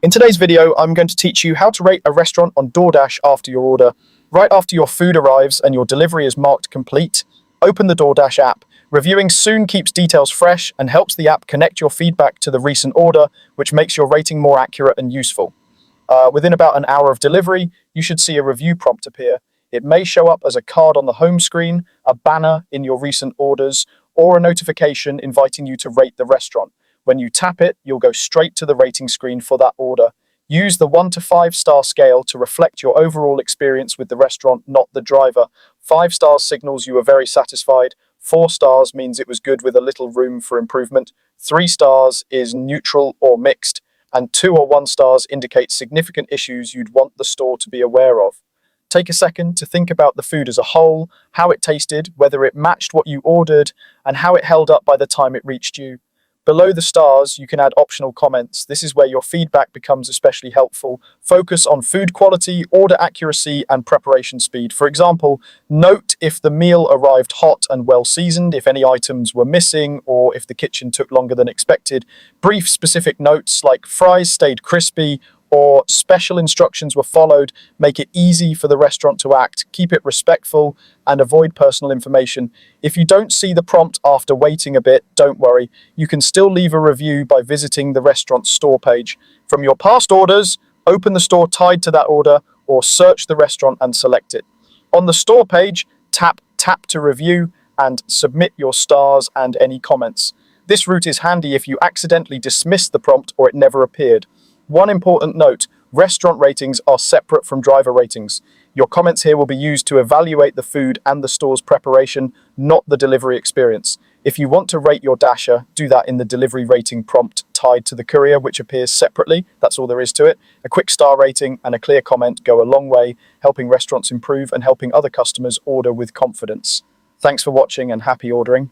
In today's video, I'm going to teach you how to rate a restaurant on Doordash after your order. Right after your food arrives and your delivery is marked complete, open the Doordash app. Reviewing soon keeps details fresh and helps the app connect your feedback to the recent order, which makes your rating more accurate and useful. Within about an hour of delivery, you should see a review prompt appear. It may show up as a card on the home screen, a banner in your recent orders, or a notification inviting you to rate the restaurant. When you tap it, you'll go straight to the rating screen for that order. Use the 1 to 5 star scale to reflect your overall experience with the restaurant, not the driver. 5 stars signals you are very satisfied. 4 stars means it was good with a little room for improvement. 3 stars is neutral or mixed. And 2 or 1 stars indicate significant issues you'd want the store to be aware of. Take a second to think about the food as a whole, how it tasted, whether it matched what you ordered, and how it held up by the time it reached you. Below the stars, you can add optional comments. This is where your feedback becomes especially helpful. Focus on food quality, order accuracy, and preparation speed. For example, note if the meal arrived hot and well seasoned, if any items were missing, or if the kitchen took longer than expected. Brief specific notes like fries stayed crispy, or special instructions were followed make it easy for the restaurant to act. Keep it respectful and avoid personal information. If you don't see the prompt after waiting a bit, don't worry. You can still leave a review by visiting the restaurant's store page. From your past orders, open the store tied to that order or search the restaurant and select it. On the store page, tap to review and submit your stars and any comments. This route is handy if you accidentally dismissed the prompt or it never appeared. One important note, restaurant ratings are separate from driver ratings. Your comments here will be used to evaluate the food and the store's preparation, not the delivery experience. If you want to rate your dasher, do that in the delivery rating prompt tied to the courier, which appears separately. That's all there is to it. A quick star rating and a clear comment go a long way, helping restaurants improve and helping other customers order with confidence. Thanks for watching and happy ordering.